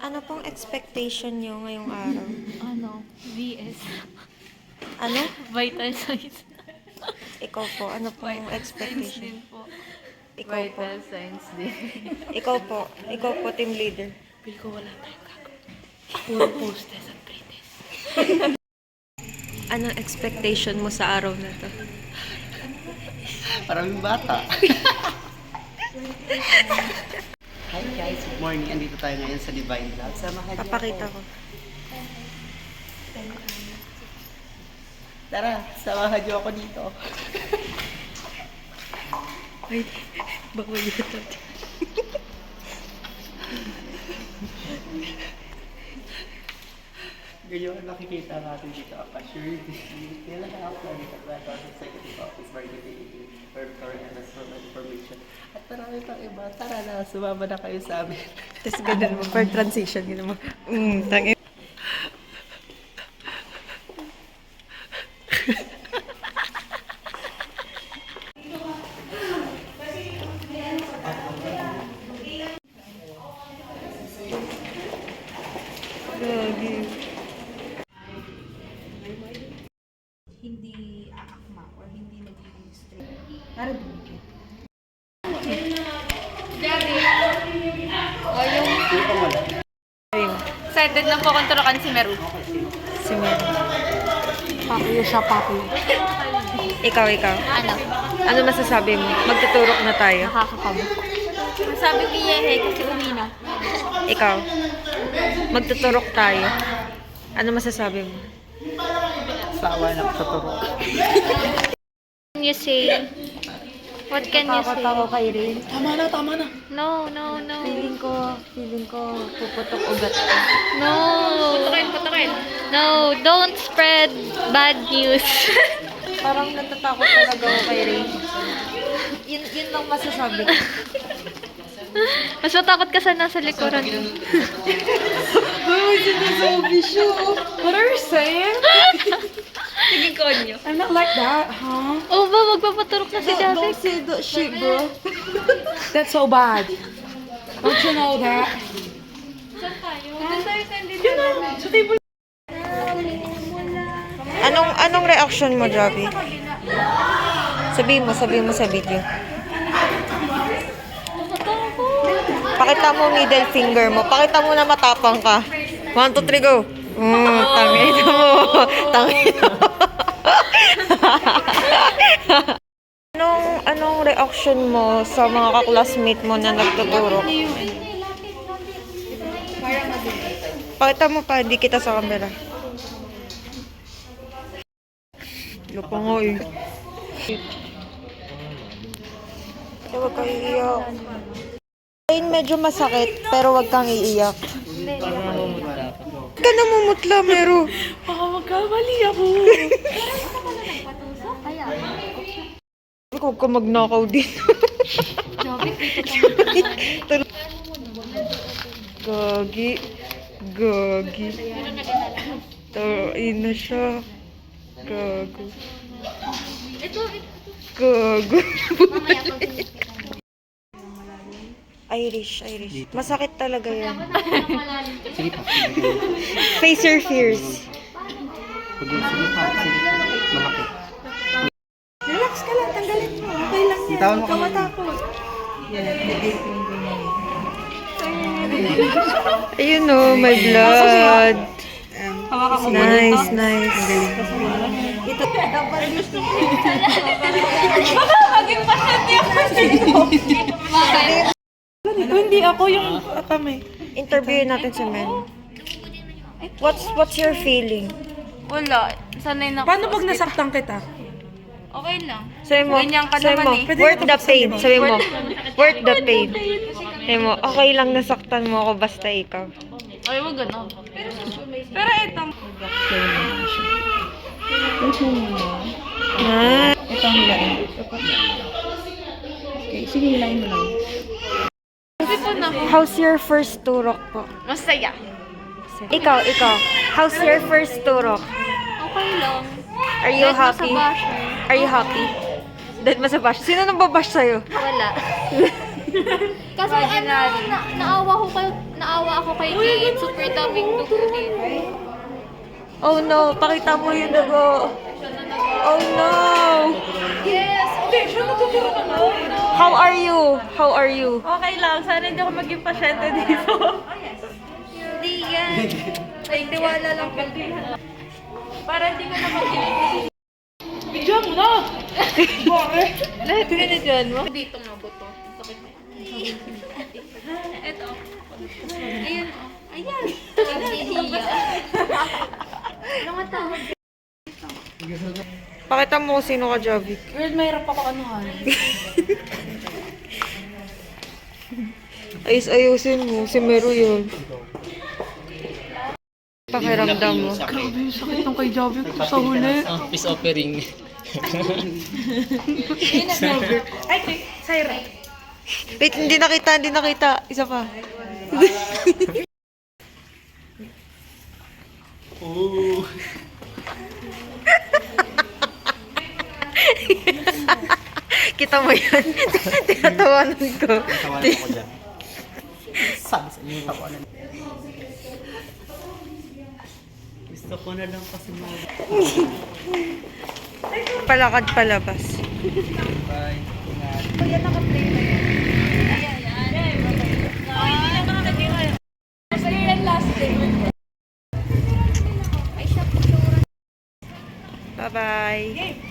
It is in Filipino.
Ano pong expectation nyo ngayong araw? VS. Ano? Vital signs. Ikaw po, ano pong Science expectation? din po. Ikaw po. Vital signs din. Ikaw po, team leader. Feel ko wala tayong gagawin. Puro post-test at pre-test. Anong expectation mo sa araw na to? Maraming bata. Hi guys, good morning. Andito tayo ngayon sa Divine Lab. Samahan niyo Papakita ako. ko. Tara, samahan niyo ako dito. Ay, bawal yun. Ngayon, nakikita natin dito ang assured kailan na ako dito ang Executive Office Marketing for MS for Information. At marami pang iba. Tara na, sumama na kayo sa amin. Tapos ganun mo, for transition, gano'n mo. Tangin. Hindi aakma or hindi nagiging straight. Para dumikit. Excited na po kung turukan si Meru. Si Mel. Pakuya siya, pakuya. Ikaw. Ano? Ano masasabi mo? Magtuturok na tayo. Nakakakabo. Sabi ko Yehe kasi umina. Ikaw. Magtuturok tayo. Ano masasabi mo? Sawa na sa turo. What can you say? What can you say? Nakakatawa kay Rain. Tama na. No. Feeling ko, puputok ugat ko. No. Putukin. No, don't spread bad news. Parang natatakot talaga ako kay Rain. Yun lang masasabi ko. Mas matakot ka sa nasa likuran. Why sinasabi siya? What are you saying? Sige, konyo. I'm not like that, huh? Oh ba, magpapaturok na si Don't Javik. say that shit, bro. That's so bad. Don't you know that? Saan tayo? Saan tayo sa Sa table. Anong reaction mo, Javi? Sabihin mo sa video. Pakita mo middle finger mo. Pakita mo na matapang ka. 1, 2, 3, go. Tangina mo. Anong reaction mo sa mga kaklasmate mo na nagtuturo? Pakita mo pa, hindi kita sa camera. Lupa nga eh. Huwag kang iiyak. Ayun, medyo masakit, pero huwag kang iiyak. Huwag ka namumutla, Meru. Baka magkamali ako. Huwag ka magnakaw dito. Gagi. Tain na siya. Gago. Gago. Irish. Masakit talaga yan. Sige pa. Face your fears. Sige pa. Malapit. Relax ka lang, tanggalin mo. Okay lang yan. Bitawan mo Huwag ka kami. matakot. Ayun o, my blood. Hawakan mo Nice. Ito, dapat gusto mo. Hindi ako yung kami. Interviewin natin si Mel. What's your feeling? Wala. Sanay na Paano pag nasaktan kita? Okay lang. Sabi mo, Ganyan ka naman eh. worth the pain. Sabi mo, worth the pain. Sabi mo, okay lang nasaktan mo ako basta ikaw. Ay, wag gano'n. Pero ito. Ah, Ito ang hilain. Okay, sige, hilain mo lang. Kasi po na. how's your first turok po? Masaya. Ikaw. How's your first turok? Okay lang. Are you Kahit happy? nasa basher. Are you happy? Dahil mo sa bash. Sino nang babash sa'yo? Wala. Kasi naawa ako kay Jade. Super daming dugo dito. Oh no, pakita mo yung dugo. Oh no. Yes! Okay, siya natuturo ka na. How are you? How are you? Okay lang. Sana hindi ako maging pasyente dito. Hindi yan. Ay, tiwala lang pala. Para hindi ko na mag-inig. Bigyan mo na! Bakit? Lahat ka na dyan mo? Dito nga buto. Sakit na. Ito. Ayan. Ayan. Naghihiya. Ano nga tawag? Pakita mo kung sino ka, Javi. Girl, mahirap ako anuhan. Ayusin mo. Si Meru yun. Pakiramdam mo. Grabe yung sakit ng kay Javi ko sa huli. Peace offering. Ay, Syra. Wait, hindi nakita. Isa pa. Oh. Kita mo yan? Tinatawanan ko. Tawanan ako dyan. Sabi sa inyo, tawanan. Gusto ko na lang kasi mga... Palakad palabas. Bye. Ingat. Bye-bye.